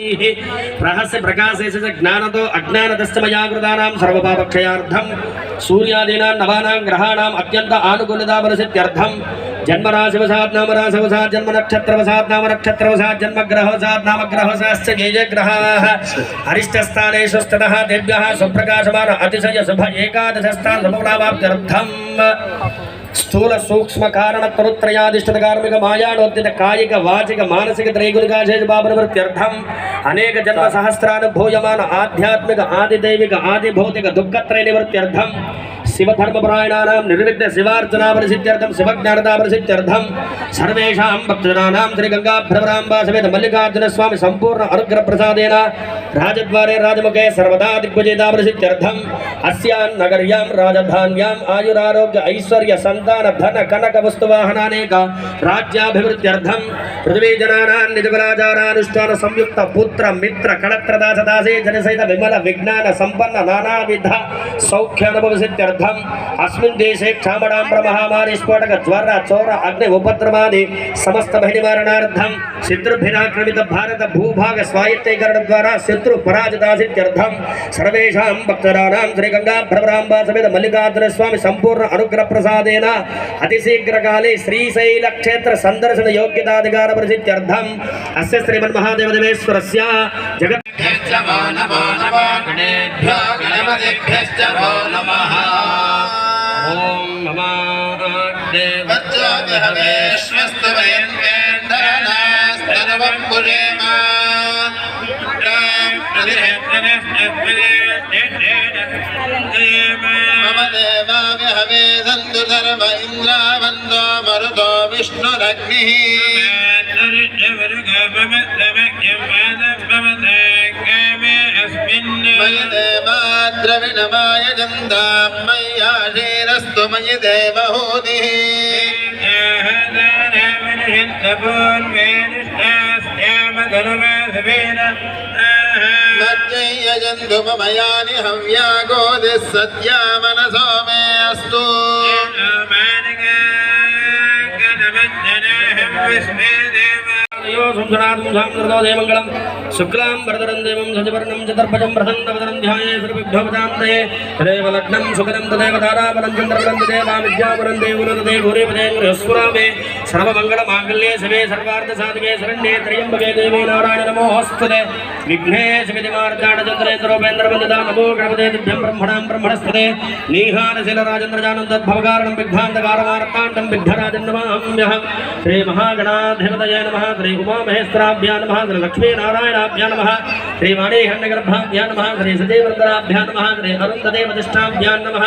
रहस्य प्रकाशेश ज्ञानतो अज्ञानदस्तमया कृतानां सर्वपापक्षयार्थं सूर्यादीनां नवानां ग्रहाणाम् अत्यंत आनुकूल्यतापरिसिद्ध्यर्थं जन्मराशिवशात् नामराशिवशात् जन्मनक्षत्रवशात् नामनक्षत्रवशात् जन्मग्रहवशात् नामग्रहवशाश्च ये ये ग्रहाः अरिष्टस्थानेषु स्थितः तेभ्यः सुप्रकाशमान अतिशय शुभ एकादशस्थान शुभफलाप्त्यर्थं स्थूल सूक्ष्म कारण तरुत्रयादिष्टद कार्मिक मायाणोद्यत कायिक वाचिक मानसिक त्रैगुणिकाशेष पापनिवृत्त्यर्थम अनेक जन्म सहस्रानुभूयमान आध्यात्मिक आदिदैविक आदिभौतिक दुःखत्रय निवृत्त्यर्थम शिवधर्मपरायणानां निर्विघ्न शिवार्चनापरिसिद्ध्यर्थं शिवज्ञानतापरिसिद्ध्यर्थं सर्वेषां भक्तजनानां श्रीगंगाभ्रवराम्बा समेत मल्लिकार्जुन स्वामी संपूर्ण अनुग्रह प्रसादेन राजद्वारे राजमुखे सर्वदा दिग्विजयतापरिसिद्ध्यर्थं अस्यां नगर्यां राजधान्यां आयुरारोग्य ऐश्वर्य संतान धन कनक वस्तुवाहनानेक राज्याभिवृद्ध्यर्थं पृथ्वीजनानां निजबलाचारानुष्ठान संयुक्त पुत्र मित्र कणत्रदासदासे जनसहित विमल विज्ञान संपन्न नानाविध सौख्यानुभवसिद्ध्यर्थं अस्मिन् देशे क्षामडाम्र महामारी स्फोटक ज्वर चोर अग्नि उपद्रवादि समस्त भयनिवारणार्थं शत्रुभिराक्रमित भारत भूभाग स्वायत्तीकरण द्वारा शत्रु पराजितासिद्ध्यर्थं सर्वेषां भक्तजनानां श्रीगंगाभ्रवराम्बा समेत मल्लिकार्जुन स्वामी संपूर्ण अनुग्रह प्रसादेन अतिशीघ्रकाले श्रीशैल क्षेत्र संदर्शन योग्यताधिकार प्रसिद्ध्यर्थं अस्य श्रीमन्महादेवदेवेश्वरस्य जगत् नमो नमो गणेभ्यो गणपतिभ्यश्च वो नमः। ओम नमः देवज्योतिहवेश्वस्तु वयन्वेन्दरणास्तनवं पुरेमा मम देवाविहवे सन्तु सर्व इन्द्रावन्दो मरुतो विष्णुरग्निः मयि देवाद्रविणमाय जन्तां मय्याशीरस्तु मयि देवहूतिः मज्जय्यजन्तु ममयानि हव्यागोदिः सद्या मनसो मे अस्तु मंगलम शुक्लां वरदरं देवं सजवर्णं चतुर्भुजं प्रसन्नवदनं ध्याये सर्वविघ्नोपशान्तये तदेव लग्नं सुखदं तदेव ताराबलं चन्द्रबलं तदेव विद्याबलं देवुलं तदेव भूरिपदेन्द्रस्वरामे सर्वमङ्गलमाङ्गल्ये शिवे सर्वार्थसाधिके शरण्ये त्र्यम्बके देवी नारायण नमोऽस्तुते विघ्नेश विधिमार्जाडचन्द्रेन्द्रोपेन्द्रवन्दिता नमो गणपते तुभ्यं ब्रह्मणां ब्रह्मणस्पते नीहारशिलराजेन्द्रजानन्दद्भवकारणं विघ्नान्तकारमार्ताण्डं विघ्नराजं नमाम्यहं श्रीमहागणाधिपतये नमः श्री उमामहेश्वराभ्यां नमः श्री लक्ष्मीनारायणाभ्यां नमः श्री वाणीहिरण्यगर्भाभ्यां नमः श्री सजीवरन्दराभ्यां नमः श्री अरुन्धदेवतिष्ठाभ्यां नमः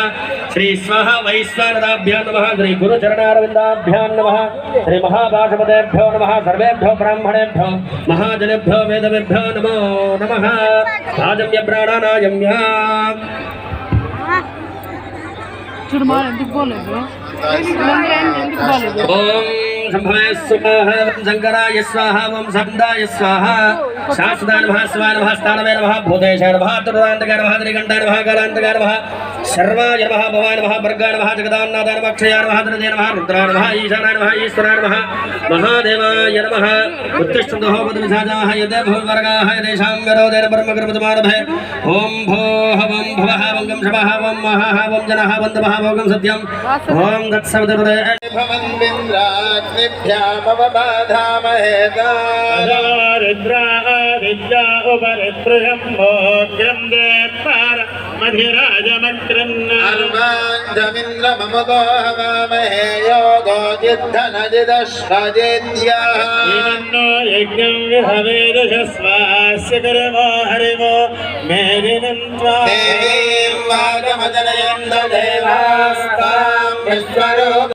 श्री स्वाहा वैश्वानराभ्यां नमः श्री गुरुचरणारविन्दाभ्यां नमः श्री महाभाषपतेभ्यो नमः सर्वेभ्यो ब्राह्मणेभ्यो महाजनेभ्यो वेदवेभ्यो नमो नमः राजम्य प्राणानायम्य ओम संभवे स्वाहा शंकराय स्वाहा ओम संदाय स्वाहा शाश्वताय नमः शिवाय नमः स्थानवे नमः भूतेशाय नमः तुरान्तकाय नमः त्रिकण्ठाय नमः कालान्तकाय नमः सर्वाय नमः भवाय नमः वर्गाय नमः जगदान्नाथाय नमः अक्षयाय नमः धनजय नमः रुद्राय नमः ईशानाय नमः ईश्वराय नमः महादेवाय नमः उत्तिष्ठन्तु होमद्विषाजाः यदे भूवर्गाः यदेषां विरोधेन परमकृपतमारभे ओम भोः वं भवः वंगं शवः वं महः वं जनः वन्दमः भोगं सत्यम् ओम तत्सवितुर्वरे भवन्विन्द्राग्निभ्यामवबाधामहे रुद्रादित्या उपरित्रयं भोग्यं देत्पार मधिराजमकृन्न अर्वाञ्जमिन्द्रममुतो हवामहे योगो जिद्धनजिदश्वजिद्याः इन्नो यज्ञं विहवेदशस्वास्य कर्मो हरिवो मेदिनं त्वा देवीं वागमजनयन्त देवास्तां विश्वरूप